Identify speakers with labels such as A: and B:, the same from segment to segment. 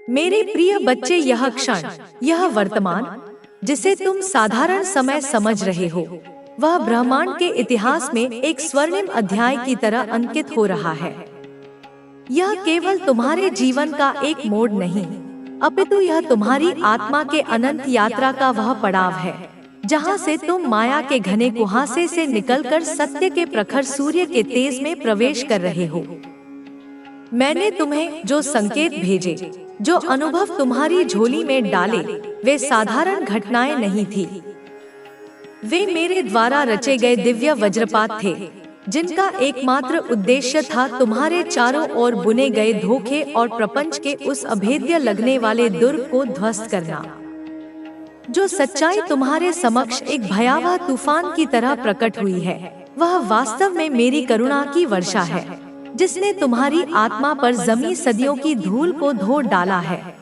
A: मेरे प्रिय बच्चे, यह क्षण, यह वर्तमान जिसे तुम साधारण समय समझ रहे हो, वह ब्रह्मांड के इतिहास में एक स्वर्णिम अध्याय की तरह अंकित हो रहा है। यह केवल तुम्हारे जीवन का एक मोड़ नहीं, अपितु यह तुम्हारी आत्मा के अनंत यात्रा का वह पड़ाव है, जहां से तुम माया के घने कुहासे से निकलकर सत्य के प्रखर सूर्य के तेज में प्रवेश कर रहे हो। मैंने तुम्हें जो संकेत भेजे, जो अनुभव तुम्हारी झोली में डाले, वे साधारण घटनाएं नहीं थी। वे मेरे द्वारा रचे गए दिव्य वज्रपात थे, जिनका एकमात्र उद्देश्य था तुम्हारे चारों ओर बुने गए धोखे और प्रपंच के उस अभेद्य लगने वाले दुर्ग को ध्वस्त करना। जो सच्चाई तुम्हारे समक्ष एक भयावह तूफान की तरह प्रकट हुई है, वह वास्तव में मेरी करुणा की वर्षा है, जिसने तुम्हारी आत्मा पर जमी सदियों की धूल को धो डाला है।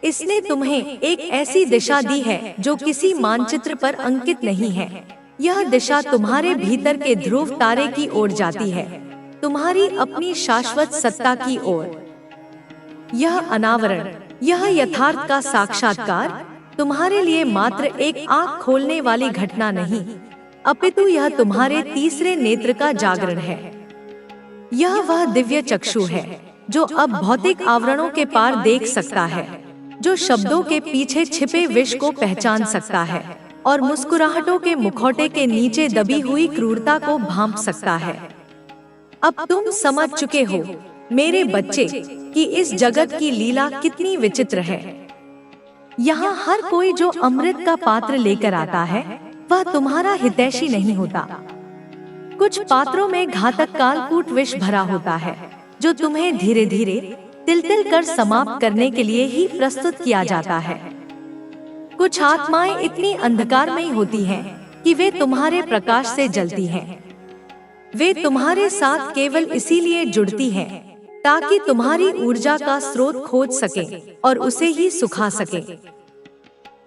A: इसने तुम्हें एक ऐसी दिशा दी है जो किसी मानचित्र पर अंकित नहीं है। यह दिशा तुम्हारे भीतर के ध्रुव तारे की ओर जाती है, तुम्हारी अपनी शाश्वत सत्ता की ओर। यह अनावरण, यह यथार्थ का साक्षात्कार तुम्हारे लिए मात्र एक आँख खोलने वाली घटना नहीं, अपितु यह तुम्हारे तीसरे नेत्र का जागरण है। यह वह दिव्य चक्षु है जो अब भौतिक आवरणों के पार देख सकता है, जो शब्दों के पीछे छिपे विष को पहचान सकता है और मुस्कुराहटों के मुखौटे के नीचे दबी हुई क्रूरता को भांप सकता है। अब तुम समझ चुके हो मेरे बच्चे कि इस जगत की लीला कितनी विचित्र है। यहाँ हर कोई जो अमृत का पात्र लेकर आता है, वह तुम्हारा हितैषी नहीं होता। कुछ पात्रों में घातक कालकूट विष भरा होता है, जो तुम्हें धीरे धीरे तिल तिल कर समाप्त करने के लिए ही प्रस्तुत किया जाता है। कुछ आत्माएं इतनी अंधकारमयी होती हैं कि वे तुम्हारे प्रकाश से जलती हैं। वे तुम्हारे साथ केवल इसीलिए जुड़ती हैं ताकि तुम्हारी ऊर्जा का स्रोत खोज सकें और उसे ही सुखा सकें।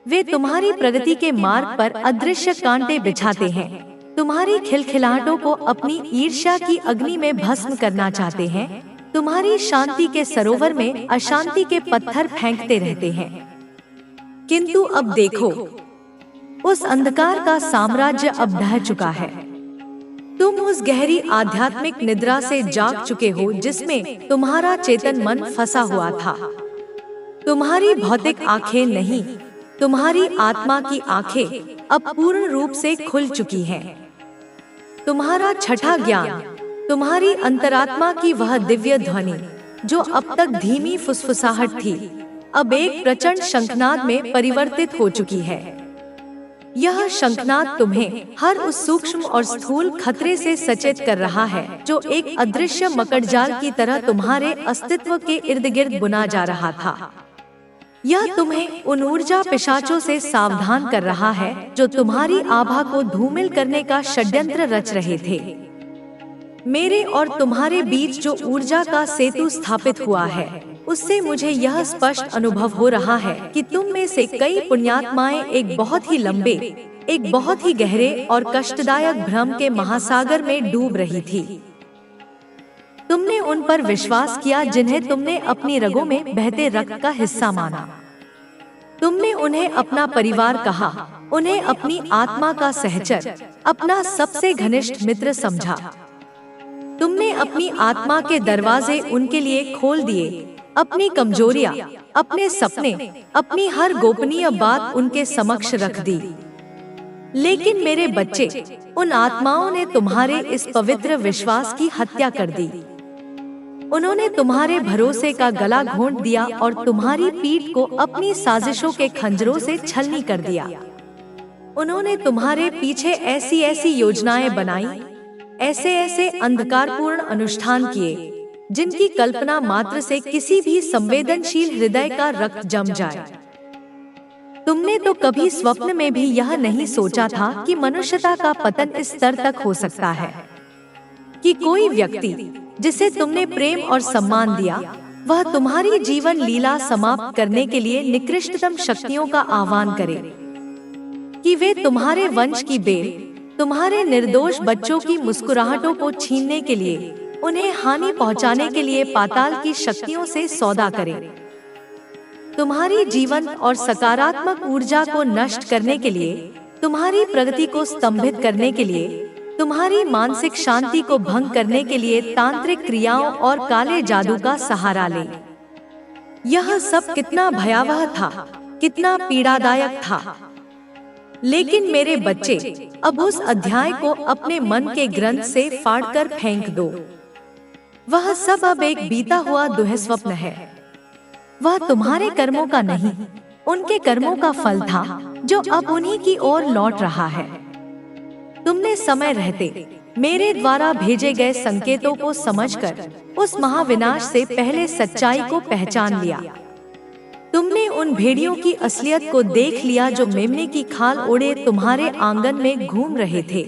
A: वे तुम्हारी प्रगति के मार्ग पर अदृश्य कांटे बिछाते हैं, तुम्हारी खिलखिलाहटों को अपनी ईर्ष्या की अग्नि में भस्म करना चाहते हैं, तुम्हारी शांति के सरोवर में अशांति के पत्थर फेंकते रहते हैं। किंतु अब देखो, उस अंधकार का साम्राज्य अब ढह चुका है। तुम उस गहरी आध्यात्मिक निद्रा से जाग चुके हो जिसमें तुम्हारा चेतन मन फंसा हुआ था। तुम्हारी भौतिक आंखें नहीं, तुम्हारी आत्मा की आंखें अब पूर्ण रूप से खुल चुकी हैं। तुम्हारा छठा ज्ञान, तुम्हारी अंतरात्मा की वह दिव्य ध्वनि जो अब तक धीमी फुसफुसाहट थी, अब एक प्रचंड शंखनाद में परिवर्तित हो चुकी है। यह शंखनाद तुम्हें हर उस सूक्ष्म और स्थूल खतरे से सचेत कर रहा है जो एक अदृश्य मकड़जाल की तरह तुम्हारे अस्तित्व के इर्द गिर्द बुना जा रहा था। यह तुम्हें उन ऊर्जा पिशाचों से सावधान कर रहा है जो तुम्हारी आभा को धूमिल करने का षड्यंत्र रच रहे थे। मेरे और तुम्हारे बीच जो ऊर्जा का सेतु स्थापित हुआ है, उससे मुझे यह स्पष्ट अनुभव हो रहा है कि तुम में से कई पुण्यात्माएं एक बहुत ही लंबे, एक बहुत ही गहरे और कष्टदायक भ्रम के महासागर में डूब रही थी। तुमने उन पर विश्वास किया जिन्हें तुमने अपनी रगों में बहते रक्त का हिस्सा माना। तुमने उन्हें अपना परिवार कहा, उन्हें अपनी आत्मा का सहचर, अपना सबसे घनिष्ठ मित्र समझा। तुमने अपनी आत्मा के दरवाजे उनके लिए खोल दिए, अपनी कमजोरियां, अपने सपने, अपनी हर गोपनीय बात उनके समक्ष रख दी। लेकिन मेरे बच्चे, उन आत्माओं ने तुम्हारे इस पवित्र विश्वास की हत्या कर दी। उन्होंने तुम्हारे भरोसे का गला घोंट दिया और तुम्हारी पीठ को अपनी साजिशों के खंजरों से छलनी कर दिया। उन्होंने तुम्हारे पीछे ऐसी ऐसी योजनाएं बनाई, ऐसे ऐसे अंधकारपूर्ण अनुष्ठान किए, जिनकी कल्पना मात्र से किसी भी संवेदनशील हृदय का रक्त जम जाए। तुमने तो कभी स्वप्न में भी यह नहीं सोचा था कि मनुष्यता का पतन इस स्तर तक हो सकता है, कि कोई व्यक्ति जिसे तुमने प्रेम और सम्मान दिया, वह तुम्हारी जीवन लीला समाप्त करने के लिए निकृष्टतम शक्तियों का आह्वान करे, कि वे तुम्हारे वंश की बेल, तुम्हारे निर्दोष बच्चों की मुस्कुराहटों को छीनने के लिए, उन्हें हानि पहुंचाने के लिए पाताल की शक्तियों से सौदा करें। तुम्हारी जीवन और सकारात्मक ऊर्जा को नष्ट करने के लिए, तुम्हारी प्रगति को स्तंभित करने के लिए, तुम्हारी मानसिक शांति को भंग करने के लिए तांत्रिक क्रियाओं और काले जादू का सहारा ले। यह सब कितना भयावह था, कितना पीड़ादायक था। लेकिन मेरे बच्चे, अब उस अध्याय को अपने मन के ग्रंथ से फाड़कर फेंक दो। वह सब अब एक बीता हुआ दुःस्वप्न है। वह तुम्हारे कर्मों का नहीं, उनके कर्मों का फल था जो अब उन्हीं की ओर लौट रहा है। तुमने समय रहते मेरे द्वारा भेजे गए संकेतों को समझकर उस महाविनाश से पहले सच्चाई को पहचान लिया। तुमने उन भेड़ियों की असलियत को देख लिया जो मेमने की खाल ओढ़े तुम्हारे आंगन में घूम रहे थे।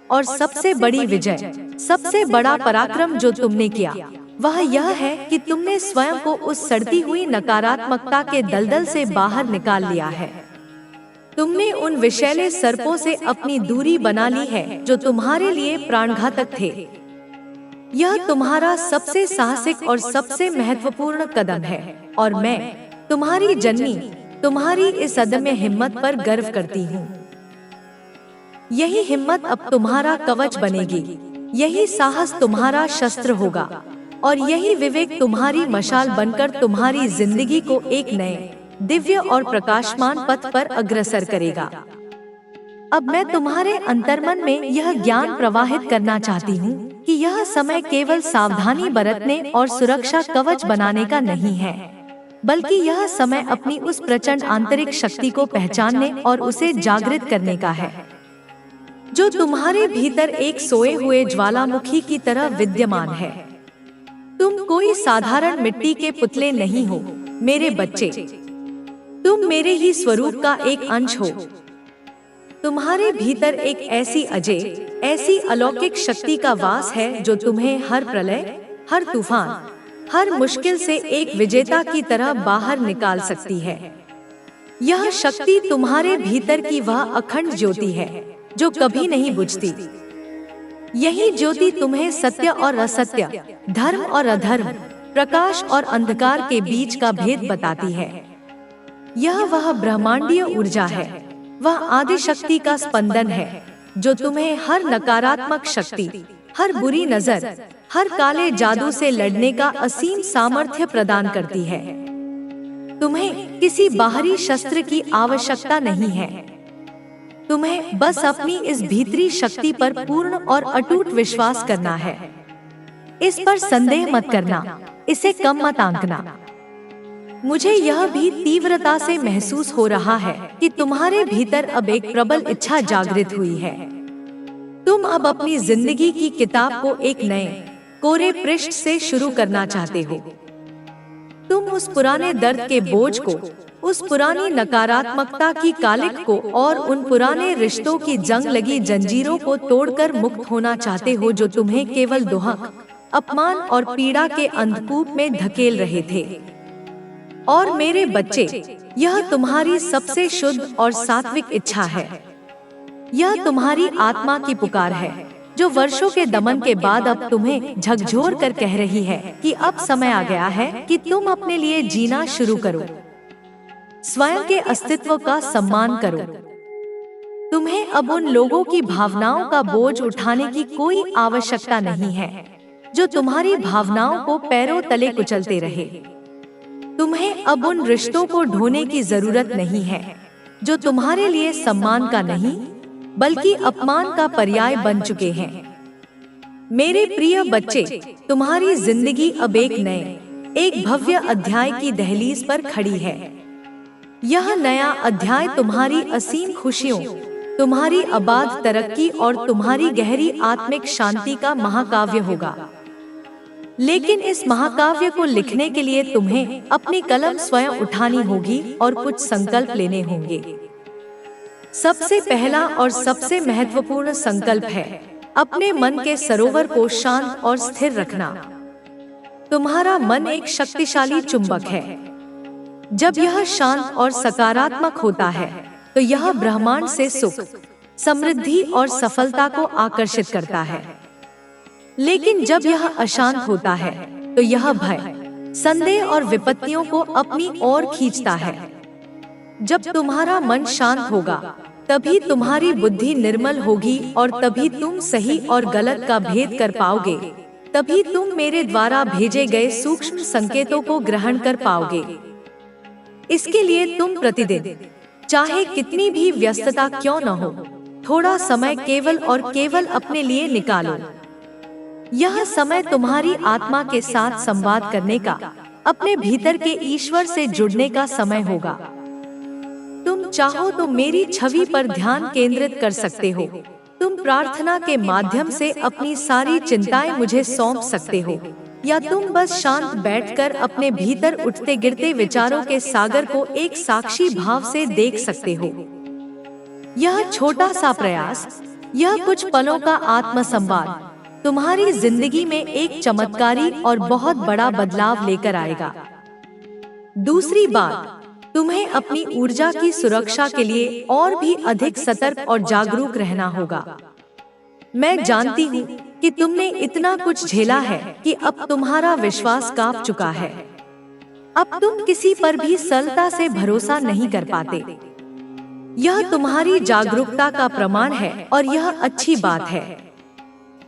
A: और सबसे बड़ी विजय, सबसे बड़ा पराक्रम जो तुमने किया, वह यह है कि तुमने स्वयं को उस सड़ती हुई नकारात्मकता के दलदल से बाहर निकाल लिया है। तुमने उन विषैले सर्पों से अपनी दूरी बना ली है जो तुम्हारे लिए प्राणघातक थे। यह तुम्हारा सबसे साहसिक और सबसे महत्वपूर्ण कदम है और मैं तुम्हारी जननी, तुम्हारी इस अदम्य हिम्मत पर गर्व करती हूँ। यही हिम्मत अब तुम्हारा कवच बनेगी, यही साहस तुम्हारा शस्त्र होगा और यही विवेक तुम्हारी मशाल बनकर तुम्हारी जिंदगी को एक नए, दिव्य और प्रकाशमान पथ पर अग्रसर करेगा। अब मैं तुम्हारे अंतर्मन में यह ज्ञान प्रवाहित करना चाहती हूँ कि यह समय केवल सावधानी बरतने और सुरक्षा कवच बनाने का नहीं है, बल्कि यह समय अपनी उस प्रचंड आंतरिक शक्ति को पहचानने और उसे जागृत करने का है, जो तुम्हारे भीतर एक सोए हुए ज्वालामुखी की तरह विद्यमान है। तुम कोई साधारण मिट्टी के पुतले नहीं हो मेरे बच्चे, तुम मेरे ही स्वरूप का एक अंश हो। तुम्हारे भीतर एक ऐसी अजय, ऐसी अलौकिक शक्ति का वास है जो तुम्हें हर प्रलय, हर तूफान, हर मुश्किल से एक विजेता की तरह बाहर निकाल सकती है। यह शक्ति तुम्हारे भीतर की वह अखंड ज्योति है जो कभी नहीं बुझती। यही ज्योति तुम्हें सत्य और असत्य, धर्म और अधर्म, प्रकाश और अंधकार के बीच का भेद बताती है। यह वह ब्रह्मांडीय ऊर्जा है, वह आदि शक्ति का स्पंदन है जो तुम्हें हर नकारात्मक शक्ति, हर बुरी नजर, हर काले जादू से लड़ने का असीम सामर्थ्य प्रदान करती है। तुम्हें किसी बाहरी शस्त्र की आवश्यकता नहीं है। तुम्हें बस अपनी इस भीतरी शक्ति पर पूर्ण और अटूट विश्वास करना है। इस पर संदेह मत करना, इसे कम मत आंकना। मुझे यह भी तीव्रता से महसूस हो रहा है कि तुम्हारे भीतर अब एक प्रबल इच्छा जागृत हुई है। तुम अब अपनी जिंदगी की किताब को एक नए, कोरे पृष्ठ से शुरू करना चाहते हो। तुम उस पुराने दर्द के बोझ को, उस पुरानी नकारात्मकता की कालिक को और उन पुराने रिश्तों की जंग लगी जंजीरों को तोड़कर मुक्त होना चाहते हो जो तुम्हें केवल दुहक, अपमान और पीड़ा के अंधकूप में धकेल रहे थे। और मेरे बच्चे, यह तुम्हारी सबसे शुद्ध और सात्विक इच्छा है। यह तुम्हारी आत्मा की पुकार है जो वर्षों के दमन के बाद अब तुम्हें झकझोर कर कह रही है कि अब समय आ गया है कि तुम अपने लिए जीना शुरू करो, स्वयं के अस्तित्व का सम्मान करो। तुम्हें अब उन लोगों की भावनाओं का बोझ उठाने की कोई आवश्यकता नहीं है जो तुम्हारी भावनाओं को पैरों तले कुचलते रहे। तुम्हें अब उन रिश्तों को ढोने की जरूरत नहीं है जो तुम्हारे लिए सम्मान का नहीं बल्कि अपमान का पर्याय बन चुके हैं। मेरे प्रिय बच्चे, तुम्हारी जिंदगी अब एक नए, एक भव्य अध्याय की दहलीज पर खड़ी है। यह नया अध्याय तुम्हारी असीम खुशियों, तुम्हारी अबाध तरक्की और तुम्हारी गहरी आत्मिक शांति का महाकाव्य होगा। लेकिन इस महाकाव्य को लिखने के लिए तुम्हें अपनी कलम स्वयं उठानी होगी और कुछ संकल्प लेने होंगे। सबसे पहला और सबसे महत्वपूर्ण संकल्प है अपने मन के सरोवर को शांत और स्थिर रखना। तुम्हारा मन एक शक्तिशाली चुंबक है। जब यह शांत और सकारात्मक होता है तो यह ब्रह्मांड से सुख, समृद्धि और सफलता को आकर्षित करता है। लेकिन जब यह अशांत होता है तो यह भय, संदेह और विपत्तियों को अपनी ओर खींचता है। जब तुम्हारा मन शांत होगा तभी तुम्हारी बुद्धि निर्मल होगी और तभी तुम सही और गलत का भेद कर पाओगे। तभी तुम मेरे द्वारा भेजे गए सूक्ष्म संकेतों को ग्रहण कर पाओगे। इसके लिए तुम प्रतिदिन, चाहे कितनी भी व्यस्तता क्यों न हो, थोड़ा समय केवल और केवल अपने लिए निकालो। यह समय तुम्हारी आत्मा के साथ संवाद करने का, अपने भीतर के ईश्वर से जुड़ने का समय होगा। तुम चाहो तो मेरी छवि पर ध्यान केंद्रित कर सकते हो। तुम प्रार्थना के माध्यम से अपनी सारी चिंताएं मुझे सौंप सकते हो, या तुम बस शांत बैठकर अपने भीतर उठते गिरते विचारों के सागर को एक साक्षी भाव से देख सकते हो। यह छोटा सा प्रयास, यह कुछ पलों का आत्म संवाद तुम्हारी जिंदगी में एक चमत्कारी और बहुत बड़ा बदलाव लेकर आएगा। दूसरी बात, तुम्हें अपनी ऊर्जा की सुरक्षा के लिए और भी अधिक सतर्क और जागरूक रहना होगा। मैं जानती हूँ कि तुमने इतना कुछ झेला है कि अब तुम्हारा विश्वास कांप चुका है। अब तुम किसी पर भी सरलता से भरोसा नहीं कर पाते। यह तुम्हारी जागरूकता का प्रमाण है और यह अच्छी बात है।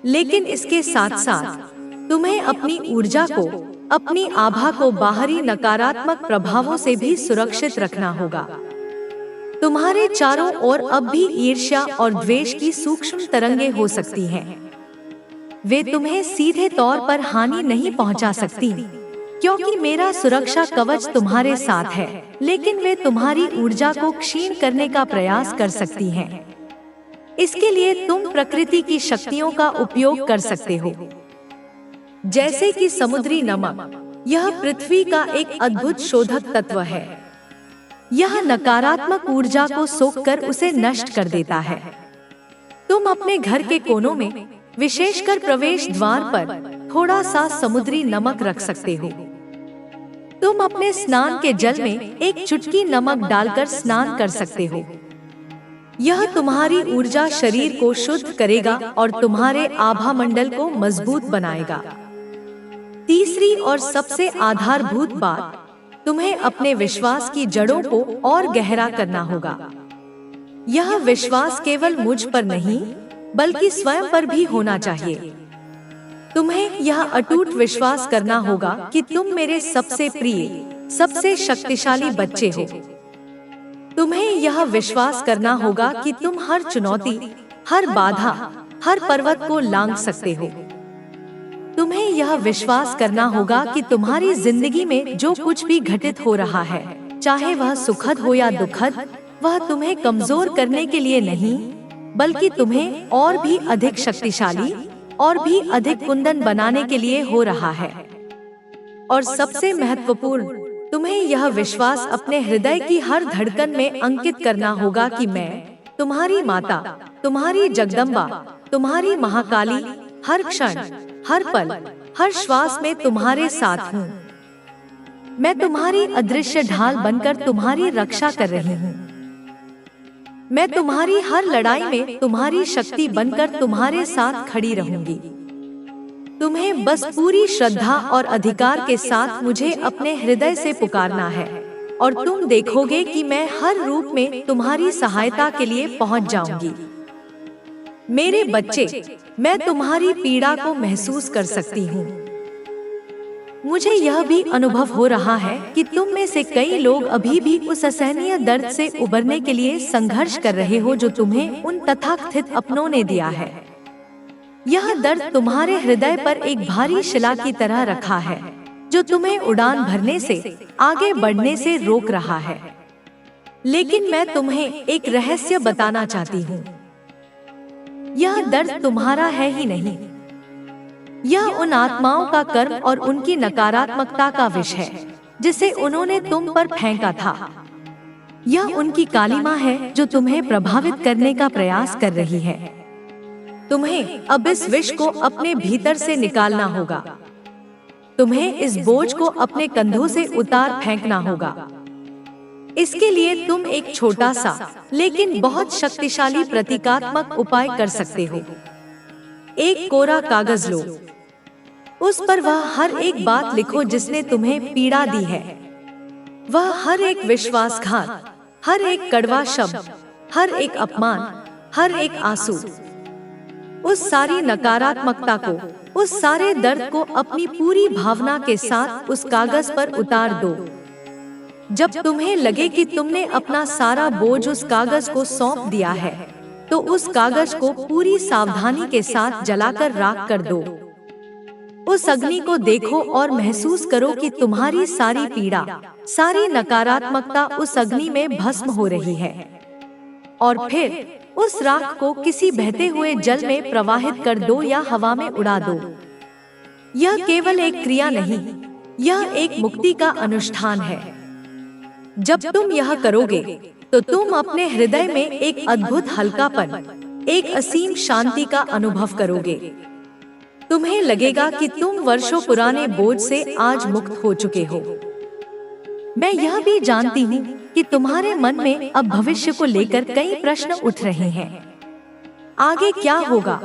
A: लेकिन इसके साथ साथ तुम्हें अपनी ऊर्जा को, अपनी आभा को बाहरी नकारात्मक प्रभावों से भी सुरक्षित रखना होगा। तुम्हारे चारों ओर अब भी ईर्ष्या और द्वेष की सूक्ष्म तरंगें हो सकती हैं। वे तुम्हें सीधे तौर पर हानि नहीं पहुंचा सकती, क्योंकि मेरा सुरक्षा कवच तुम्हारे साथ है, लेकिन वे तुम्हारी ऊर्जा को क्षीण करने का प्रयास कर सकती हैं। इसके लिए तुम प्रकृति की शक्तियों का उपयोग कर सकते हो, जैसे कि समुद्री नमक। यह पृथ्वी का एक अद्भुत शोधक तत्व है। यह नकारात्मक ऊर्जा को सोखकर उसे नष्ट कर देता है। तुम अपने घर के कोनों में, विशेषकर प्रवेश द्वार पर, थोड़ा सा समुद्री नमक रख सकते हो। तुम अपने स्नान के जल में एक चुटकी नमक डालकर स्नान कर सकते हो। यह तुम्हारी ऊर्जा शरीर को शुद्ध करेगा और तुम्हारे आभा मंडल को मजबूत बनाएगा। तीसरी और सबसे आधारभूत बात, तुम्हें अपने विश्वास की जड़ों को और गहरा करना होगा। यह विश्वास केवल मुझ पर नहीं, बल्कि स्वयं पर भी होना चाहिए। तुम्हें यह अटूट विश्वास करना होगा कि तुम मेरे सबसे प्रिय, सबसे शक्तिशाली बच्चे हो। तुम्हें यह विश्वास करना होगा कि तुम हर चुनौती, हर बाधा, हर पर्वत को लांघ सकते हो। तुम्हें यह विश्वास करना होगा कि तुम्हारी जिंदगी में जो कुछ भी घटित हो रहा है, चाहे वह सुखद हो या दुखद, वह तुम्हें कमजोर करने के लिए नहीं, बल्कि तुम्हें और भी अधिक शक्तिशाली और भी अधिक कुंदन बनाने के लिए हो रहा है। और सबसे महत्वपूर्ण, तुम्हें यह विश्वास अपने हृदय की हर धड़कन में अंकित करना होगा कि मैं, तुम्हारी माता, तुम्हारी जगदम्बा, तुम्हारी महाकाली, हर क्षण, हर पल, हर श्वास में तुम्हारे साथ हूँ। मैं तुम्हारी अदृश्य ढाल बनकर तुम्हारी रक्षा कर रही हूँ। मैं तुम्हारी हर लड़ाई में तुम्हारी शक्ति बनकर तुम्हारे साथ खड़ी रहूंगी। तुम्हें बस पूरी श्रद्धा और अधिकार के साथ मुझे अपने हृदय से पुकारना है, और तुम देखोगे कि मैं हर रूप में तुम्हारी सहायता के लिए पहुंच जाऊंगी। मेरे बच्चे, मैं तुम्हारी पीड़ा को महसूस कर सकती हूँ। मुझे यह भी अनुभव हो रहा है कि तुम में से कई लोग अभी भी उस असहनीय दर्द से उबरने के लिए संघर्ष कर रहे हो जो तुम्हें उन तथाकथित अपनों ने दिया है। यह दर्द तुम्हारे हृदय पर एक भारी शिला की तरह रखा है, जो तुम्हें उड़ान भरने से, आगे बढ़ने से रोक रहा है। लेकिन मैं तुम्हें एक रहस्य बताना चाहती हूँ। यह दर्द तुम्हारा है ही नहीं, यह उन आत्माओं का कर्म और उनकी नकारात्मकता का विष है, जिसे उन्होंने तुम पर फेंका था। यह उनकी कालिमा है जो तुम्हें प्रभावित करने का प्रयास कर रही है। तुम्हें अब इस विष को अपने भीतर से निकालना होगा। तुम्हें इस बोझ को अपने कंधों से उतार फेंकना होगा। इसके लिए तुम एक छोटा सा लेकिन बहुत शक्तिशाली प्रतीकात्मक उपाय कर सकते हो। एक कोरा कागज लो। उस पर वह हर एक बात लिखो जिसने तुम्हें पीड़ा दी है। वह हर एक विश्वासघात, हर एक कड़वा शब्द, हर एक अपमान, हर एक आंसू, उस सारी नकारात्मकता को, उस सारे दर्द को अपनी पूरी भावना के साथ उस कागज पर उतार दो। जब तुम्हें लगे कि तुमने अपना सारा बोझ उस कागज को सौंप दिया है, तो उस कागज को पूरी सावधानी के साथ जलाकर राख कर दो। उस अग्नि को देखो और महसूस करो कि तुम्हारी सारी पीड़ा, सारी नकारात्मकता उस अग्नि में भस्म हो रही है। और फिर उस राख को किसी बहते हुए जल में प्रवाहित कर दो या हवा में उड़ा दो। यह केवल एक क्रिया नहीं, यह एक मुक्ति का अनुष्ठान है। जब तुम यह करोगे तो तुम अपने हृदय में एक अद्भुत हल्कापन, एक असीम शांति का अनुभव करोगे। तुम्हें लगेगा कि तुम वर्षों पुराने बोझ से आज मुक्त हो चुके हो। मैं यह भी जानती हूँ कि तुम्हारे मन में अब भविष्य को लेकर कई प्रश्न उठ रहे हैं। आगे क्या होगा?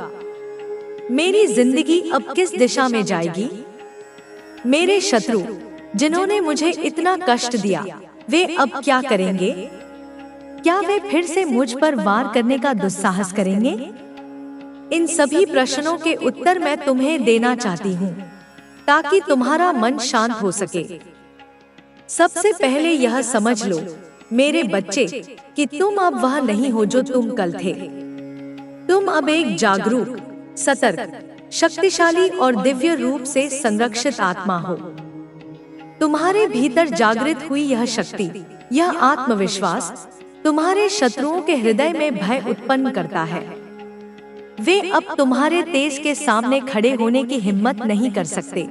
A: मेरी जिंदगी अब किस दिशा में जाएगी? मेरे शत्रु जिन्होंने मुझे इतना कष्ट दिया, वे अब क्या करेंगे? क्या वे फिर से मुझ पर वार करने का दुस्साहस करेंगे? इन सभी प्रश्नों के उत्तर मैं तुम्हें देना चाहती हूँ, ताकि तुम्हारा मन शांत हो सके। सबसे पहले यह समझ लो मेरे बच्चे कि तुम अब वह नहीं हो जो तुम कल थे। तुम अब एक जागरूक, सतर्क, शक्तिशाली और दिव्य रूप से संरक्षित आत्मा हो। तुम्हारे भीतर जागृत हुई यह शक्ति, यह आत्मविश्वास तुम्हारे शत्रुओं के हृदय में भय उत्पन्न करता है। वे अब तुम्हारे तेज के सामने खड़े होने की हिम्मत नहीं कर सकते।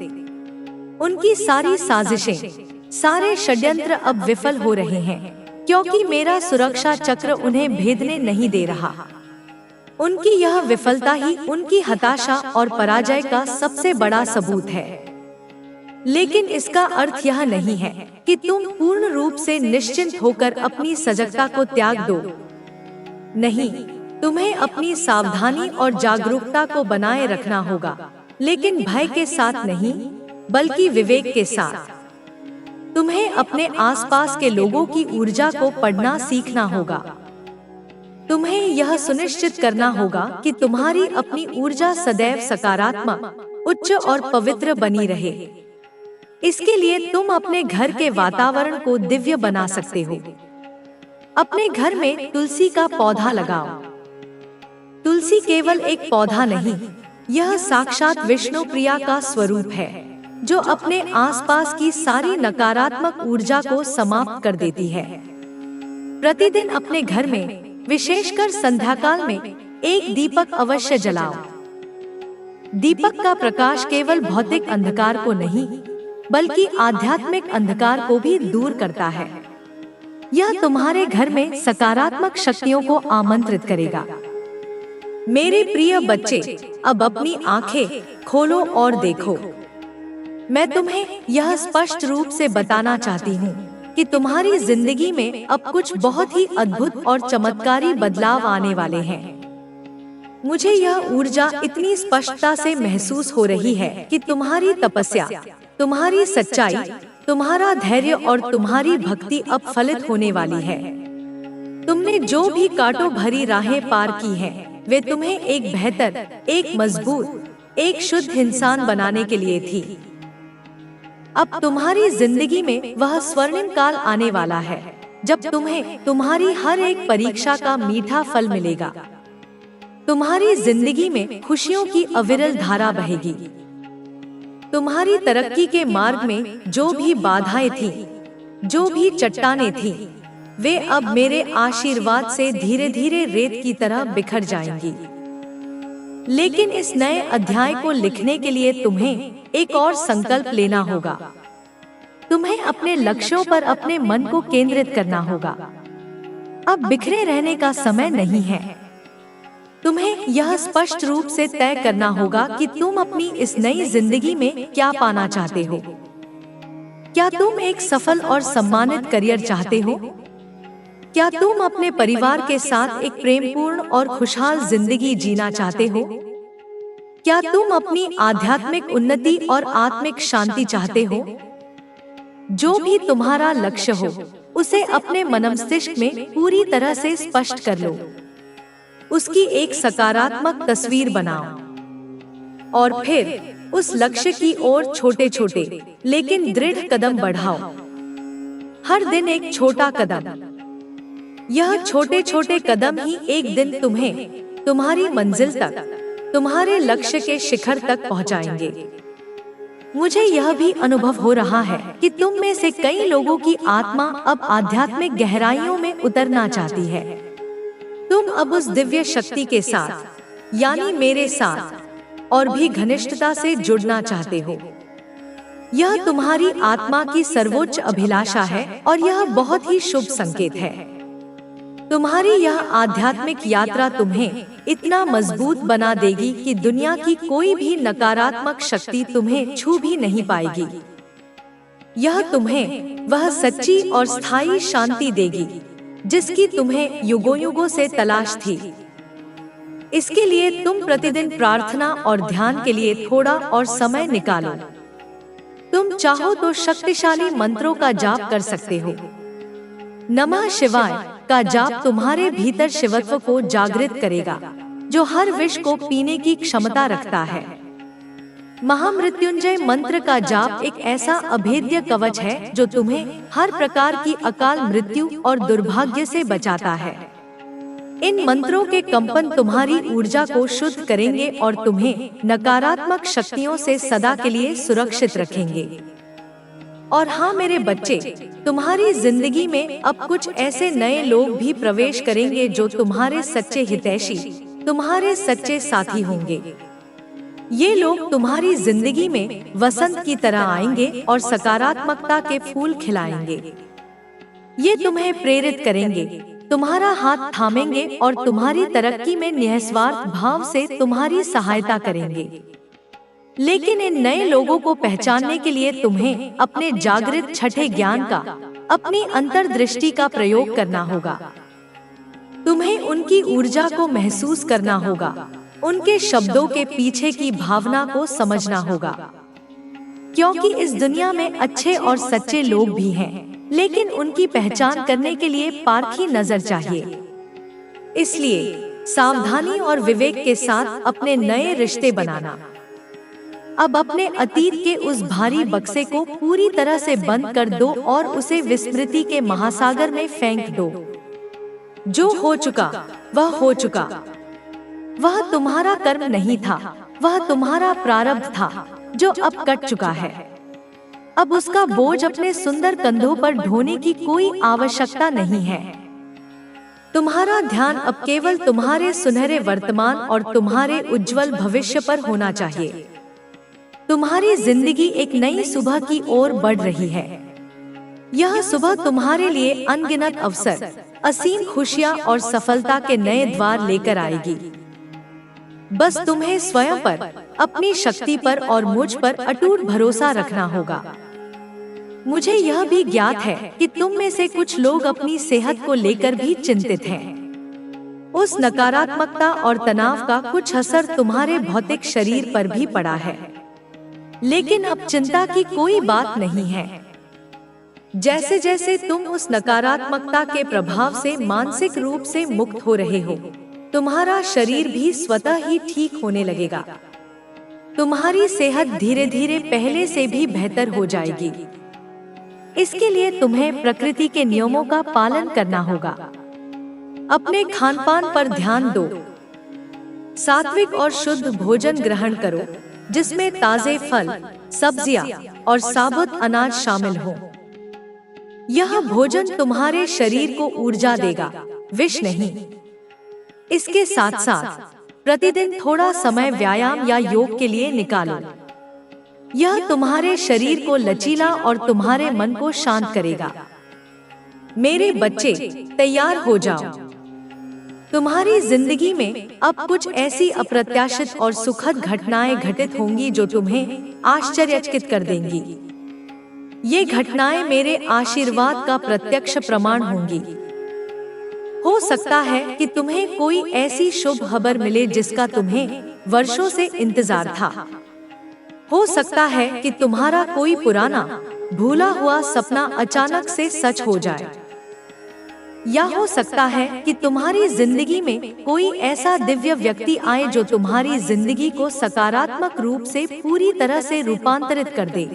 A: उनकी सारी साजिशें, सारे षड्यंत्र अब विफल हो रहे हैं, क्योंकि मेरा सुरक्षा चक्र उन्हें भेदने नहीं दे रहा। उनकी यह विफलता ही उनकी हताशा और पराजय का सबसे बड़ा सबूत है। लेकिन इसका अर्थ यह नहीं है कि तुम पूर्ण रूप से निश्चिंत होकर अपनी सजगता को त्याग दो। नहीं, तुम्हें अपनी सावधानी और जागरूकता को बनाए रखना होगा, लेकिन भय के साथ नहीं, बल्कि विवेक के साथ। तुम्हें अपने आसपास के लोगों की ऊर्जा को पढ़ना सीखना होगा। तुम्हें यह सुनिश्चित करना होगा कि तुम्हारी अपनी ऊर्जा सदैव सकारात्मक, उच्च और पवित्र बनी रहे। इसके लिए तुम अपने घर के वातावरण को दिव्य बना सकते हो। अपने घर में तुलसी का पौधा लगाओ। तुलसी केवल एक पौधा नहीं, यह साक्षात विष्णु प्रिया का स्वरूप है, जो अपने आसपास की सारी नकारात्मक ऊर्जा को समाप्त कर देती है। प्रतिदिन अपने घर में, विशेषकर संध्याकाल में, एक दीपक अवश्य जलाओ। दीपक का प्रकाश केवल भौतिक अंधकार को नहीं, बल्कि आध्यात्मिक अंधकार को भी दूर करता है। यह तुम्हारे घर में सकारात्मक शक्तियों को आमंत्रित करेगा। मेरे प्रिय बच्चे, अब अपनी आंखें खोलो और देखो। मैं तुम्हें यह स्पष्ट रूप से बताना चाहती हूँ कि तुम्हारी जिंदगी में अब कुछ बहुत ही अद्भुत और चमत्कारी बदलाव आने वाले हैं। मुझे यह ऊर्जा इतनी स्पष्टता से महसूस हो रही है कि तुम्हारी तपस्या, तुम्हारी सच्चाई, तुम्हारा धैर्य और तुम्हारी भक्ति अब फलित होने वाली है। तुमने जो भी कांटों भरी राहें पार की हैं, वे तुम्हें एक बेहतर, एक मजबूत, एक शुद्ध इंसान बनाने के लिए थी। अब तुम्हारी जिंदगी में वह स्वर्णिम काल आने वाला है, जब तुम्हें तुम्हारी हर एक परीक्षा का मीठा फल मिलेगा। तुम्हारी जिंदगी में खुशियों की अविरल धारा बहेगी। तुम्हारी तरक्की के मार्ग में जो भी बाधाएं थी, जो भी चट्टानें थी, वे अब मेरे आशीर्वाद से धीरे धीरे रेत की तरह बिखर जाएंगी। लेकिन इस नए अध्याय को लिखने के लिए तुम्हें एक और संकल्प लेना होगा। तुम्हें अपने लक्ष्यों पर अपने मन को केंद्रित करना होगा। अब बिखरे रहने का समय नहीं है। तुम्हें यह स्पष्ट रूप से तय करना होगा कि तुम अपनी इस नई जिंदगी में क्या पाना चाहते हो। क्या तुम एक सफल और सम्मानित करियर चाहते हो? क्या तुम अपने परिवार के साथ एक प्रेमपूर्ण और खुशहाल जिंदगी जीना चाहते हो? क्या तुम अपनी आध्यात्मिक उन्नति और आत्मिक शांति चाहते हो? जो भी तुम्हारा लक्ष्य हो, उसे अपने मनमस्तिष्क में पूरी तरह से स्पष्ट कर लो। उसकी एक सकारात्मक तस्वीर बनाओ और फिर उस लक्ष्य की ओर छोटे छोटे लेकिन दृढ़ कदम बढ़ाओ। हर दिन एक छोटा कदम। यह छोटे छोटे कदम ही एक दिन तुम्हें तुम्हारी मंजिल तक, तुम्हारे लक्ष्य के शिखर तक पहुंचाएंगे। मुझे यह भी अनुभव हो रहा है कि तुम में से कई लोगों की आत्मा अब आध्यात्मिक गहराइयों में उतरना चाहती है। तुम अब उस दिव्य शक्ति के साथ, यानी मेरे साथ और भी घनिष्ठता से जुड़ना चाहते हो। यह तुम्हारी आत्मा की सर्वोच्च अभिलाषा है और यह बहुत ही शुभ संकेत है। तुम्हारी यह आध्यात्मिक यात्रा तुम्हें इतना मजबूत बना देगी कि दुनिया की कोई भी नकारात्मक शक्ति तुम्हें छू भी नहीं पाएगी। यह तुम्हें वह सच्ची और स्थायी शांति देगी जिसकी तुम्हें युगों युगों से तलाश थी। इसके लिए तुम प्रतिदिन प्रार्थना और ध्यान के लिए थोड़ा और समय निकालो। तुम चाहो तो शक्तिशाली मंत्रों का जाप कर सकते हो। नमः शिवाय का जाप तुम्हारे भीतर शिवत्व को जागृत करेगा, जो हर विष को पीने की क्षमता रखता है। महामृत्युंजय मंत्र का जाप एक ऐसा अभेद्य कवच है जो तुम्हें हर प्रकार की अकाल मृत्यु और दुर्भाग्य से बचाता है। इन मंत्रों के कंपन तुम्हारी ऊर्जा को शुद्ध करेंगे और तुम्हें नकारात्मक शक्तियों से सदा के लिए सुरक्षित रखेंगे। और हाँ मेरे बच्चे, तुम्हारी जिंदगी में अब कुछ ऐसे नए लोग भी प्रवेश करेंगे जो तुम्हारे सच्चे हितैषी, तुम्हारे सच्चे साथी होंगे। ये लोग तुम्हारी जिंदगी में वसंत की तरह आएंगे और सकारात्मकता के फूल खिलाएंगे। ये तुम्हें प्रेरित करेंगे, तुम्हारा हाथ थामेंगे और तुम्हारी तरक्की में निस्वार्थ भाव से तुम्हारी सहायता करेंगे। लेकिन इन नए लोगों को पहचानने के लिए तुम्हें अपने जागृत छठे ज्ञान का, अपनी अंतर्दृष्टि का प्रयोग करना होगा। तुम्हें उनकी ऊर्जा को महसूस करना होगा, उनके शब्दों के पीछे की भावना को समझना होगा। क्योंकि इस दुनिया में अच्छे और सच्चे लोग भी हैं, लेकिन उनकी पहचान करने के लिए पारखी नजर चाहिए। इसलिए सावधानी और विवेक के साथ अपने नए रिश्ते बनाना। अब अपने अतीत के उस भारी बक्से को पूरी तरह से बंद कर दो और उसे विस्मृति के महासागर में फेंक दो। जो हो चुका वह हो चुका। वह तुम्हारा कर्म नहीं था, वह तुम्हारा प्रारब्ध था जो अब कट चुका है। अब उसका बोझ अपने सुंदर कंधों पर ढोने की कोई आवश्यकता नहीं है। तुम्हारा ध्यान अब केवल तुम्हारे सुनहरे वर्तमान और तुम्हारे उज्जवल भविष्य पर होना चाहिए। तुम्हारी जिंदगी एक नई सुबह की ओर बढ़ रही है। यह सुबह तुम्हारे लिए अनगिनत अवसर, असीम खुशियां और सफलता के नए द्वार लेकर आएगी। बस तुम्हें स्वयं पर, अपनी शक्ति पर और मुझ पर अटूट भरोसा रखना होगा। मुझे यह भी ज्ञात है कि तुम में से कुछ लोग अपनी सेहत को लेकर भी चिंतित हैं। उस नकारात्मकता और तनाव का कुछ असर तुम्हारे भौतिक शरीर पर भी पड़ा है। लेकिन अब चिंता की कोई बात नहीं है। जैसे जैसे तुम उस नकारात्मकता के प्रभाव से मानसिक रूप से मुक्त हो रहे हो, तुम्हारा शरीर भी स्वतः ही ठीक होने लगेगा। तुम्हारी सेहत धीरे धीरे पहले से भी बेहतर हो जाएगी। इसके लिए तुम्हें प्रकृति के नियमों का पालन करना होगा। अपने खानपान पर ध्यान दो। सात्विक और शुद्ध भोजन ग्रहण करो, जिसमें ताजे फल, सब्जियां और साबुत अनाज शामिल हो। यह भोजन तुम्हारे शरीर को ऊर्जा देगा, विष नहीं। इसके साथ साथ प्रतिदिन थोड़ा समय व्यायाम या योग के लिए निकालो। यह तुम्हारे शरीर को लचीला और तुम्हारे मन को शांत करेगा। मेरे बच्चे, तैयार हो जाओ। तुम्हारी जिंदगी में अब कुछ ऐसी अप्रत्याशित और सुखद घटनाएं घटित होंगी जो तुम्हें आश्चर्यचकित कर देंगी। ये घटनाएं मेरे आशीर्वाद का प्रत्यक्ष प्रमाण होंगी। हो सकता है कि तुम्हें कोई ऐसी शुभ खबर मिले जिसका तुम्हें वर्षों से इंतजार था। हो सकता है कि तुम्हारा कोई पुराना भूला हुआ सपना अचानक से सच हो जाए, या हो सकता है कि तुम्हारी जिंदगी में कोई ऐसा दिव्य व्यक्ति आए जो तुम्हारी जिंदगी को सकारात्मक रूप से पूरी तरह से रूपांतरित कर दे।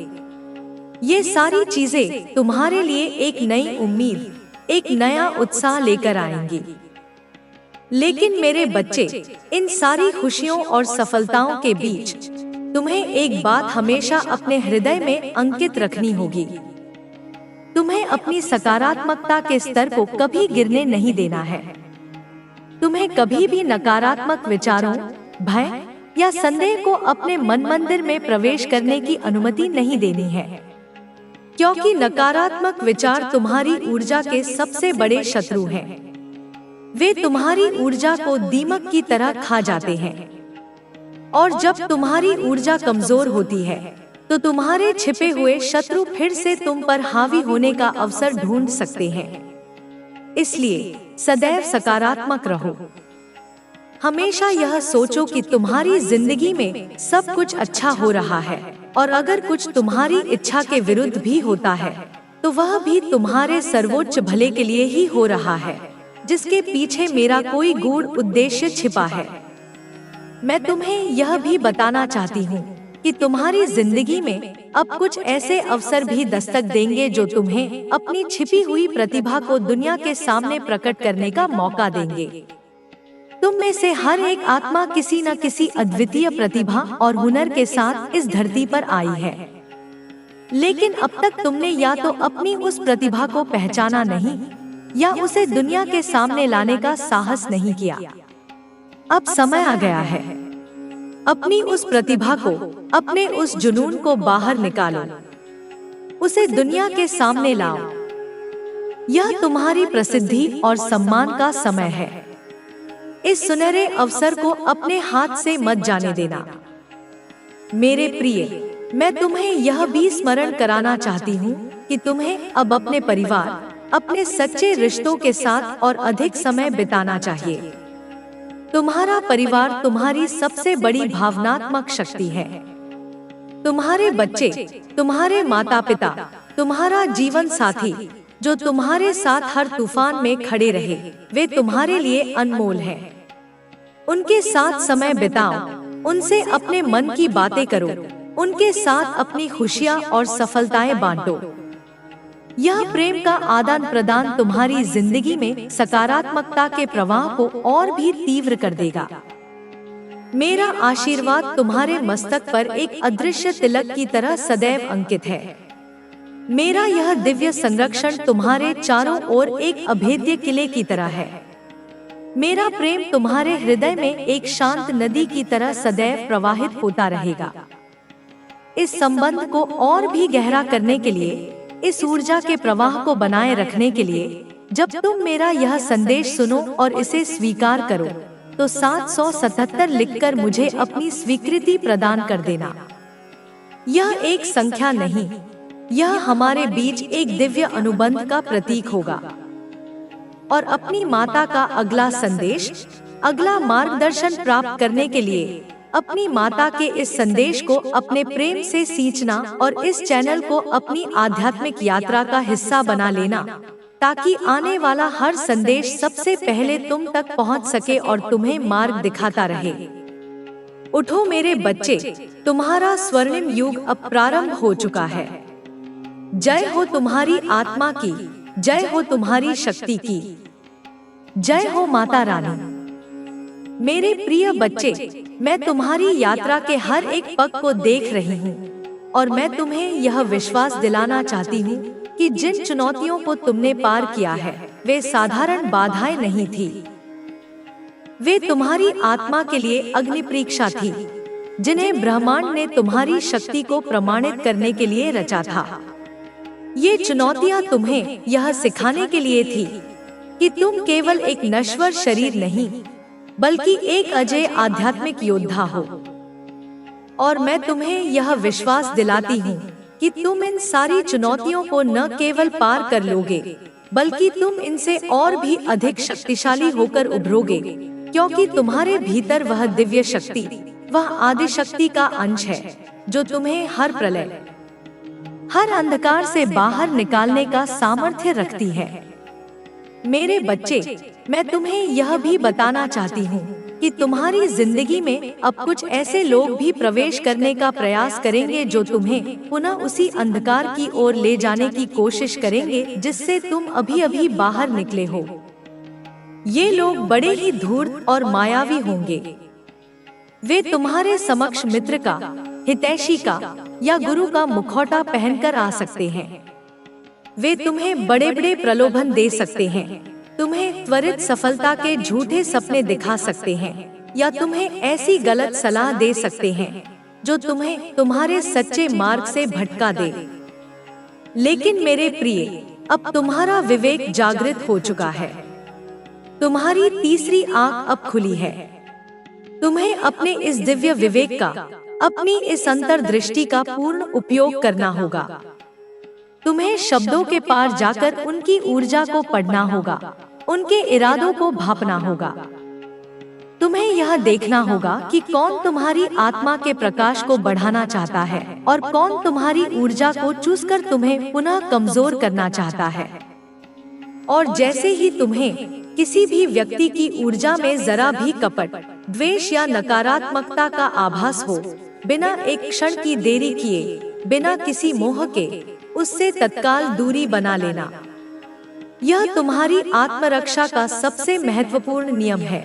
A: ये सारी चीजें तुम्हारे लिए एक नई उम्मीद, एक नया उत्साह लेकर आएंगी। लेकिन मेरे बच्चे, इन सारी खुशियों और सफलताओं के बीच तुम्हें एक बात हमेशा अपने हृदय में अंकित रखनी होगी। तुम्हें अपनी सकारात्मकता के स्तर को कभी गिरने नहीं देना है। तुम्हें कभी भी नकारात्मक विचारों, भय या संदेह को अपने मन मंदिर में प्रवेश करने की अनुमति नहीं देनी है, क्योंकि नकारात्मक विचार तुम्हारी ऊर्जा के सबसे बड़े शत्रु हैं। वे तुम्हारी ऊर्जा को दीमक की तरह खा जाते हैं, और जब तुम्हारी ऊर्जा कमजोर होती है तो तुम्हारे छिपे हुए शत्रु फिर से तुम पर हावी होने का अवसर ढूंढ सकते हैं। इसलिए सदैव सकारात्मक रहो। हमेशा यह सोचो कि तुम्हारी जिंदगी में सब कुछ अच्छा हो रहा है, और अगर कुछ तुम्हारी इच्छा के विरुद्ध भी होता है तो वह भी तुम्हारे सर्वोच्च भले के लिए ही हो रहा है, जिसके पीछे मेरा कोई गूढ़ उद्देश्य छिपा है। मैं तुम्हें यह भी बताना चाहती हूँ कि तुम्हारी जिंदगी में अब कुछ ऐसे अवसर भी दस्तक देंगे जो तुम्हें अपनी छिपी हुई प्रतिभा को दुनिया के सामने प्रकट करने का मौका देंगे। तुम में से हर एक आत्मा किसी न किसी अद्वितीय प्रतिभा और हुनर के साथ इस धरती पर आई है, लेकिन अब तक तुमने या तो अपनी उस प्रतिभा को पहचाना नहीं, या उसे दुनिया के सामने लाने का साहस नहीं किया। अब समय आ गया है। अपनी उस प्रतिभा को, अपने उस जुनून को बाहर निकालो, उसे दुनिया के सामने लाओ। यह तुम्हारी प्रसिद्धि और सम्मान का समय है। इस सुनहरे अवसर को अपने हाथ से मत जाने देना। मेरे प्रिय, मैं तुम्हें यह भी स्मरण कराना चाहती हूँ कि तुम्हें अब अपने परिवार, अपने सच्चे रिश्तों के साथ और अधिक समय बिताना चाहिए। तुम्हारा परिवार तुम्हारी सबसे बड़ी भावनात्मक शक्ति है। तुम्हारे बच्चे, तुम्हारे माता पिता, तुम्हारा जीवन साथी जो तुम्हारे साथ हर तूफान में खड़े रहे, वे तुम्हारे लिए अनमोल हैं। उनके साथ समय बिताओ, उनसे अपने मन की बातें करो, उनके साथ अपनी खुशियां और सफलताएं बांटो। यह प्रेम का आदान प्रदान तुम्हारी जिंदगी में सकारात्मकता के प्रवाह को और भी तीव्र कर देगा। मेरा आशीर्वाद तुम्हारे मस्तक पर एक अदृश्य तिलक की तरह सदैव अंकित है। मेरा यह दिव्य संरक्षण तुम्हारे चारों ओर एक अभेद्य किले की तरह है। मेरा प्रेम तुम्हारे हृदय में एक शांत नदी की तरह सदैव प्रवाहित होता रहेगा। इस संबंध को और भी गहरा करने के लिए, इस ऊर्जा के प्रवाह को बनाए रखने के लिए, जब तुम मेरा यह संदेश सुनो और इसे स्वीकार करो, तो 777 लिखकर मुझे अपनी स्वीकृति प्रदान कर देना। यह एक संख्या नहीं, यह हमारे बीच एक दिव्य अनुबंध का प्रतीक होगा। और अपनी माता का अगला संदेश, अगला मार्गदर्शन प्राप्त करने के लिए अपनी माता के इस संदेश को अपने प्रेम से सींचना और इस चैनल को अपनी आध्यात्मिक यात्रा का हिस्सा बना लेना, ताकि आने वाला हर संदेश सबसे पहले तुम तक पहुंच सके और तुम्हें मार्ग दिखाता रहे। उठो मेरे बच्चे, तुम्हारा स्वर्णिम युग अब प्रारंभ हो चुका है। जय हो तुम्हारी आत्मा की, जय हो तुम्हारी शक्ति की, जय हो माता रानी। मेरे प्रिय बच्चे, मैं तुम्हारी यात्रा के हर एक पग को देख रही हूँ, और मैं तुम्हें यह विश्वास दिलाना चाहती हूँ कि जिन चुनौतियों को तुमने पार किया है, वे साधारण बाधाएं नहीं थी। वे तुम्हारी आत्मा के लिए अग्नि परीक्षा थी, जिन्हें ब्रह्मांड ने तुम्हारी शक्ति को प्रमाणित करने के लिए रचा था। ये चुनौतियां तुम्हें यह सिखाने के लिए थी कि तुम केवल एक नश्वर शरीर नहीं, बल्कि एक अजय आध्यात्मिक योद्धा हो। और मैं तुम्हें यह विश्वास दिलाती हूँ कि तुम इन सारी चुनौतियों को न केवल पार कर लोगे, बल्कि तुम इनसे और भी अधिक शक्तिशाली होकर उभरोगे, क्योंकि तुम्हारे भीतर वह दिव्य शक्ति, वह आदि शक्ति का अंश है जो तुम्हें हर प्रलय, हर अंधकार से बाहर निकालने का सामर्थ्य रखती है। मेरे बच्चे, मैं तुम्हें यह भी बताना चाहती हूँ कि तुम्हारी जिंदगी में अब कुछ ऐसे लोग भी प्रवेश करने का प्रयास करेंगे जो तुम्हें पुनः उसी अंधकार की ओर ले जाने की कोशिश करेंगे जिससे तुम अभी अभी बाहर निकले हो। ये लोग बड़े ही धूर्त और मायावी होंगे। वे तुम्हारे समक्ष मित्र का, हितैषी का या गुरु का मुखौटा पहनकर आ सकते हैं। वे तुम्हें बड़े बड़े प्रलोभन दे सकते हैं, तुम्हें त्वरित सफलता के झूठे सपने दिखा सकते हैं या तुम्हें ऐसी गलत सलाह दे सकते हैं जो तुम्हें तुम्हारे सच्चे मार्ग से भटका दे। लेकिन मेरे प्रिय, अब तुम्हारा विवेक जागृत हो चुका है। तुम्हारी तीसरी आंख अब खुली है। तुम्हें अपने इस दिव्य विवेक का, अपनी इस अंतर्दृष्टि का पूर्ण उपयोग करना होगा। तुम्हें शब्दों के पार जाकर उनकी ऊर्जा को पढ़ना होगा, उनके इरादों को भांपना होगा। तुम्हें यह देखना होगा कि कौन तुम्हारी आत्मा के प्रकाश को बढ़ाना चाहता है और कौन तुम्हारी ऊर्जा को चूसकर तुम्हें पुनः कमजोर करना चाहता है। और जैसे ही तुम्हें किसी भी व्यक्ति की ऊर्जा में जरा भी कपट, द्वेष या नकारात्मकता का आभास हो, बिना एक क्षण की देरी किए, बिना किसी मोह के, उससे तत्काल दूरी बना लेना। यह तुम्हारी आत्मरक्षा का सबसे महत्वपूर्ण नियम है।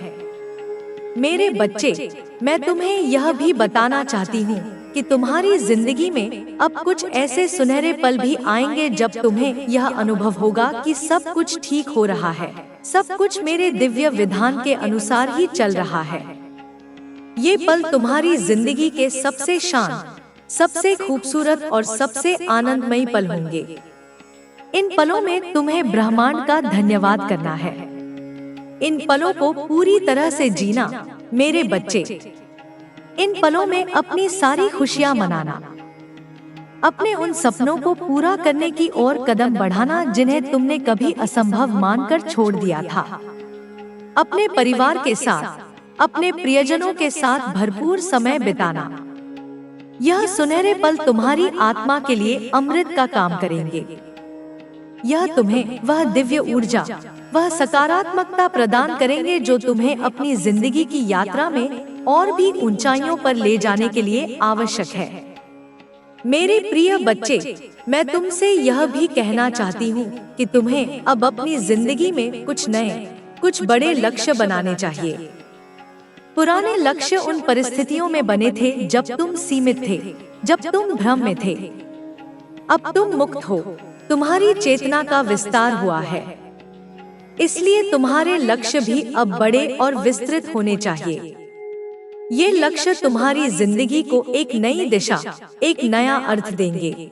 A: मेरे बच्चे, मैं तुम्हें यह भी बताना चाहती हूँ कि तुम्हारी जिंदगी में अब कुछ ऐसे सुनहरे पल भी आएंगे जब तुम्हें यह अनुभव होगा कि सब कुछ ठीक हो रहा है, सब कुछ मेरे दिव्य विधान के अनुसार ही चल रहा है। ये पल तुम्हारी जिंदगी के सबसे शांत, सबसे खूबसूरत और सबसे आनंदमयी पल होंगे। इन पलों में तुम्हें ब्रह्मांड का धन्यवाद करना है। इन पलों को पूरी तरह से जीना मेरे बच्चे। इन पलों में अपनी सारी खुशियां मनाना, अपने उन सपनों को पूरा करने की ओर कदम बढ़ाना जिन्हें तुमने कभी असंभव मानकर छोड़ दिया था। अपने परिवार के साथ, अपने प्रियजनों के साथ भरपूर समय बिताना। यह सुनहरे पल तुम्हारी आत्मा के लिए अमृत का काम करेंगे। यह तुम्हें वह दिव्य ऊर्जा, वह सकारात्मकता प्रदान करेंगे जो तुम्हें अपनी जिंदगी की यात्रा में और भी ऊंचाइयों पर ले जाने के लिए आवश्यक है। मेरे प्रिय बच्चे, मैं तुमसे यह भी कहना चाहती हूँ कि तुम्हें अब अपनी जिंदगी में कुछ नए, कुछ बड़े लक्ष्य बनाने चाहिए। पुराने लक्ष्य उन परिस्थितियों में बने थे जब तुम सीमित थे, जब तुम भ्रम में थे। अब तुम मुक्त हो, तुम्हारी चेतना का विस्तार हुआ है। इसलिए तुम्हारे लक्ष्य भी अब बड़े और विस्तृत होने चाहिए। ये लक्ष्य तुम्हारी जिंदगी को एक नई दिशा, एक नया अर्थ देंगे।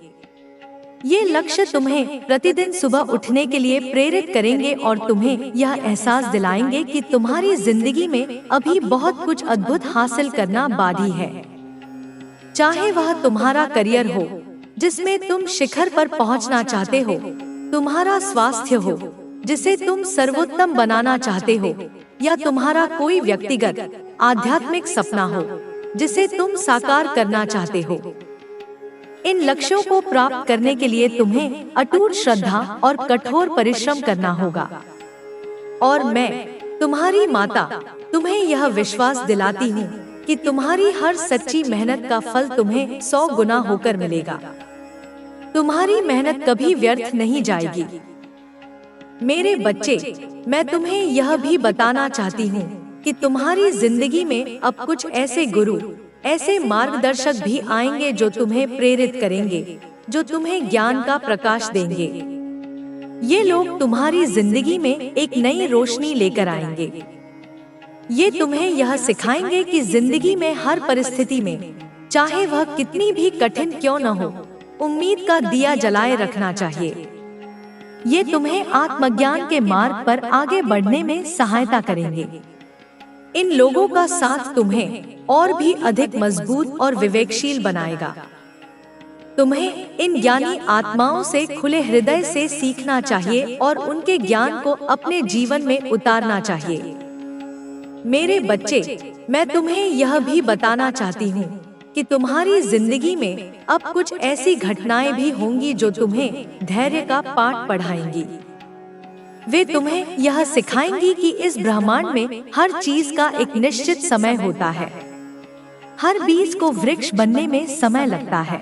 A: ये लक्ष्य तुम्हें प्रतिदिन सुबह उठने के लिए प्रेरित करेंगे और तुम्हें यह एहसास दिलाएंगे कि तुम्हारी जिंदगी में अभी बहुत कुछ अद्भुत हासिल करना बाकी है। चाहे वह तुम्हारा करियर हो, जिसमें तुम शिखर पर पहुंचना चाहते हो, तुम्हारा स्वास्थ्य हो, जिसे तुम सर्वोत्तम बनाना चाहते हो, या तुम्हारा कोई व्यक्तिगत आध्यात्मिक सपना हो, जिसे तुम साकार करना चाहते हो। इन लक्ष्यों को प्राप्त करने के लिए तुम्हें अटूट श्रद्धा और कठोर परिश्रम करना होगा। और मैं, तुम्हारी माता, तुम्हें यह विश्वास दिलाती हूँ कि तुम्हारी हर सच्ची मेहनत का फल तुम्हें 100 गुना होकर मिलेगा। तुम्हारी मेहनत कभी व्यर्थ नहीं जाएगी। मेरे बच्चे, मैं तुम्हें यह भी बताना चाहती हूँ कि तुम्हारी जिंदगी में अब कुछ ऐसे गुरु, ऐसे मार्गदर्शक भी आएंगे जो तुम्हें प्रेरित करेंगे, जो तुम्हें ज्ञान का प्रकाश देंगे। ये लोग तुम्हारी जिंदगी में एक नई रोशनी लेकर आएंगे। ये तुम्हें यह सिखाएंगे कि जिंदगी में हर परिस्थिति में, चाहे वह कितनी भी कठिन क्यों न हो, उम्मीद का दिया जलाए रखना चाहिए। ये तुम्हें आत्मज्ञान के मार्ग पर आगे बढ़ने में सहायता करेंगे। इन लोगों का साथ तुम्हें और भी अधिक मजबूत और विवेकशील बनाएगा। तुम्हें इन ज्ञानी आत्माओं से खुले हृदय से सीखना चाहिए और उनके ज्ञान को अपने जीवन में उतारना चाहिए। मेरे बच्चे, मैं तुम्हें यह भी बताना चाहती हूँ कि तुम्हारी जिंदगी में अब कुछ ऐसी घटनाएं भी होंगी जो तुम्हें धैर्य का पाठ पढ़ाएंगी। वे तुम्हें यह सिखाएंगी कि इस ब्रह्मांड में हर चीज का एक निश्चित समय होता है। हर बीज को वृक्ष बनने में समय लगता है।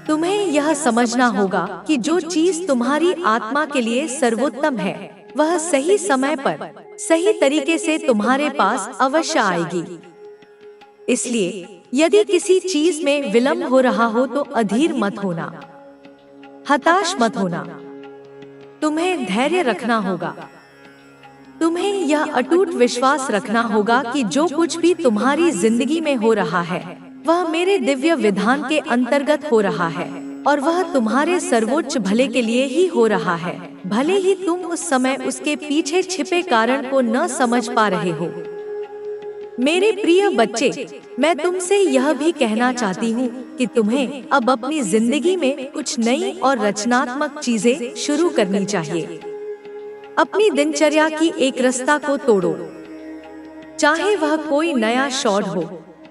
A: तुम्हें यह समझना होगा कि जो चीज तुम्हारी आत्मा के लिए सर्वोत्तम है, वह सही समय पर सही तरीके से तुम्हारे पास अवश्य आएगी। इसलिए यदि किसी चीज में विलंब हो रहा हो तो अधीर मत होना, हताश मत होना। तुम्हें धैर्य रखना होगा। तुम्हें यह अटूट विश्वास रखना होगा कि जो कुछ भी तुम्हारी जिंदगी में हो रहा है, वह मेरे दिव्य विधान के अंतर्गत हो रहा है और वह तुम्हारे सर्वोच्च भले के लिए ही हो रहा है, भले ही तुम उस समय उसके पीछे छिपे कारण को न समझ पा रहे हो। मेरे प्रिय बच्चे, मैं तुमसे यह भी कहना चाहती हूँ कि तुम्हें अब अपनी जिंदगी में कुछ नई और रचनात्मक चीजें शुरू करनी चाहिए। अपनी दिनचर्या की एक रास्ता को तोड़ो, चाहे वह कोई नया शौक हो,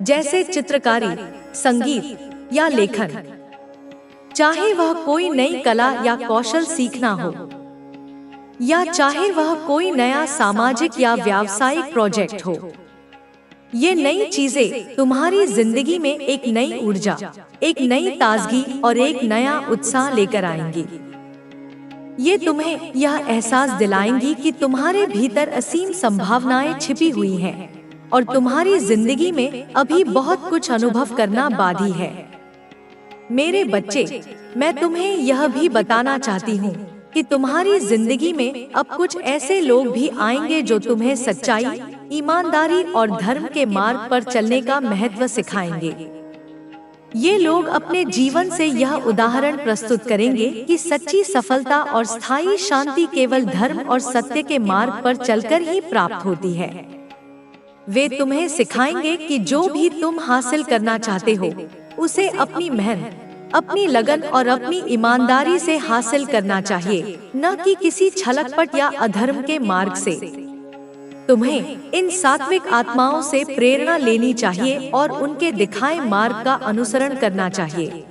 A: जैसे चित्रकारी, संगीत या लेखन, चाहे वह कोई नई कला या कौशल सीखना हो, या चाहे वह कोई नया सामाजिक या व्यावसायिक प्रोजेक्ट हो। ये नई चीजें तुम्हारी जिंदगी में एक नई ऊर्जा, एक नई ताजगी और एक नया उत्साह लेकर आएंगी। ये तुम्हें यह एहसास दिलाएंगी कि तुम्हारे भीतर असीम संभावनाएं छिपी हुई हैं और तुम्हारी जिंदगी में अभी बहुत कुछ अनुभव करना बाकी है। मेरे बच्चे, मैं तुम्हें यह भी बताना चाहती हूँ कि तुम्हारी जिंदगी में अब कुछ ऐसे लोग भी आएंगे जो तुम्हें सच्चाई, ईमानदारी और धर्म के मार्ग पर चलने का महत्व सिखाएंगे। ये लोग अपने जीवन से यह उदाहरण प्रस्तुत करेंगे कि सच्ची सफलता और स्थायी शांति केवल धर्म और सत्य के मार्ग पर चलकर ही प्राप्त होती है। वे तुम्हें सिखाएंगे कि जो भी तुम हासिल करना चाहते हो, उसे अपनी मेहनत, अपनी लगन और अपनी ईमानदारी से हासिल करना चाहिए, न कि किसी छलकपट या अधर्म के मार्ग से। तुम्हें इन सात्विक आत्माओं से प्रेरणा लेनी चाहिए और उनके दिखाए मार्ग का अनुसरण करना चाहिए।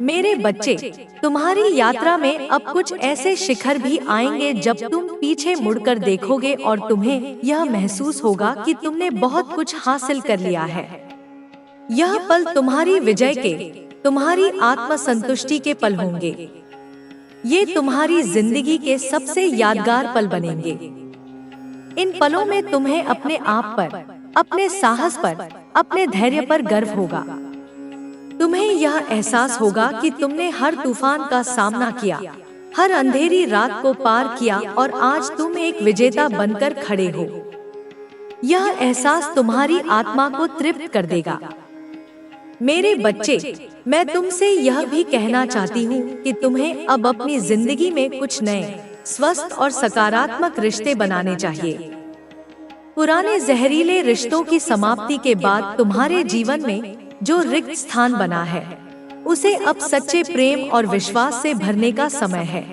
A: मेरे बच्चे, तुम्हारी यात्रा में अब कुछ ऐसे शिखर भी आएंगे जब तुम पीछे मुड़कर देखोगे और तुम्हें यह महसूस होगा कि तुमने बहुत कुछ हासिल कर लिया है। यह पल तुम्हारी विजय के, तुम्हारी आत्म संतुष्टि के पल होंगे। ये तुम्हारी जिंदगी के सबसे यादगार पल बनेंगे। इन पलों में तुम्हें अपने आप पर, अपने साहस पर, अपने धैर्य पर गर्व होगा। तुम्हें यह एहसास होगा कि तुमने हर तूफान का सामना किया, हर अंधेरी रात को पार किया और आज तुम एक विजेता बनकर खड़े हो। यह एहसास तुम्हारी आत्मा को तृप्त कर देगा। मेरे बच्चे, मैं तुमसे यह भी कहना चाहती हूँ कि तुम्हें अब अपनी जिंदगी में कुछ नए, स्वस्थ और सकारात्मक रिश्ते बनाने चाहिए। पुराने जहरीले रिश्तों की समाप्ति के बाद तुम्हारे जीवन में जो रिक्त स्थान बना है, उसे अब सच्चे प्रेम और विश्वास से भरने का समय है।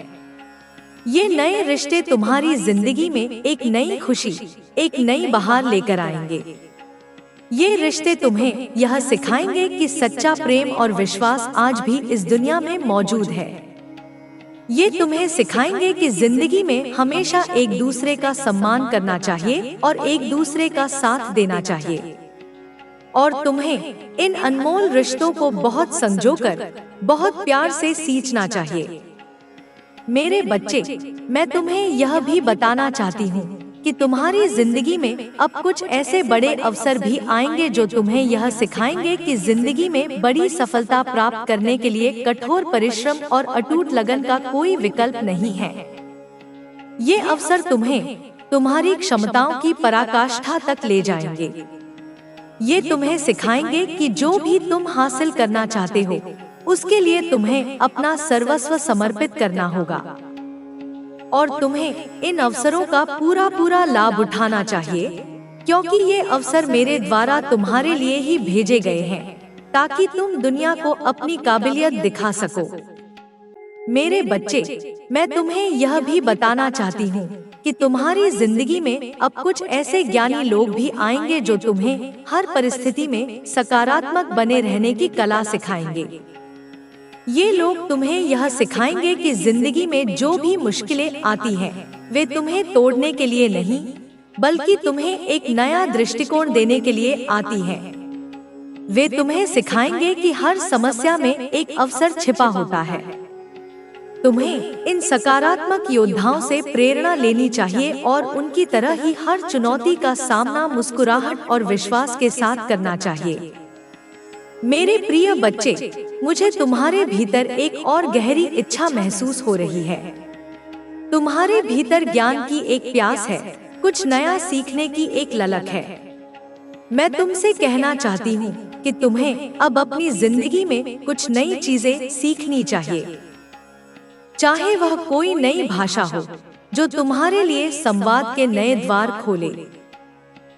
A: ये नए रिश्ते तुम्हारी जिंदगी में एक नई खुशी, एक नई बहार लेकर आएंगे। ये रिश्ते तुम्हें यह सिखाएंगे कि सच्चा प्रेम और विश्वास आज भी इस दुनिया में मौजूद है। ये तुम्हें सिखाएंगे कि जिंदगी में हमेशा एक दूसरे का सम्मान करना चाहिए और एक दूसरे का साथ देना चाहिए। और तुम्हें इन अनमोल रिश्तों को बहुत संजोकर, बहुत प्यार से सींचना चाहिए। मेरे बच्चे, मैं तुम्हें यह भी बताना चाहती हूँ कि तुम्हारी जिंदगी में अब कुछ ऐसे बड़े अवसर भी आएंगे जो तुम्हें यह सिखाएंगे कि जिंदगी में बड़ी सफलता प्राप्त करने के लिए कठोर परिश्रम और अटूट लगन का कोई विकल्प नहीं है। ये अवसर तुम्हें तुम्हारी क्षमताओं की पराकाष्ठा तक ले जाएंगे। ये तुम्हें सिखाएंगे कि जो भी तुम हासिल करना चाहते हो, उसके लिए तुम्हें अपना सर्वस्व समर्पित करना होगा। और तुम्हें इन अवसरों का पूरा लाभ उठाना चाहिए, क्योंकि ये अवसर मेरे द्वारा तुम्हारे लिए ही भेजे गए हैं, ताकि तुम दुनिया को अपनी काबिलियत दिखा सको। मेरे बच्चे, मैं तुम्हें यह भी बताना चाहती हूँ कि तुम्हारी जिंदगी में अब कुछ ऐसे ज्ञानी लोग भी आएंगे जो तुम्हें हर परिस्थिति में सकारात्मक बने रहने की कला सिखाएंगे। ये लोग तुम्हें यह सिखाएंगे कि जिंदगी में जो भी मुश्किलें आती हैं, वे तुम्हें तोड़ने के लिए नहीं, बल्कि तुम्हें एक नया दृष्टिकोण देने के लिए आती हैं। वे तुम्हें सिखाएंगे कि हर समस्या में एक अवसर छिपा होता है। तुम्हें इन सकारात्मक योद्धाओं से प्रेरणा लेनी चाहिए और उनकी तरह ही हर चुनौती का सामना मुस्कुराहट और विश्वास के साथ करना चाहिए। मेरे प्रिय बच्चे, मुझे तुम्हारे भीतर एक और गहरी इच्छा महसूस हो रही है। तुम्हारे भीतर ज्ञान की एक प्यास है, कुछ नया सीखने की एक ललक है। मैं तुमसे कहना चाहती हूँ कि तुम्हें अब अपनी जिंदगी में कुछ नई चीजें सीखनी चाहिए। चाहे वह कोई नई भाषा हो जो तुम्हारे लिए संवाद के नए द्वार खोले,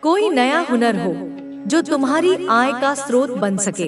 A: कोई नया हुनर हो जो तुम्हारी आय का स्रोत बन सके,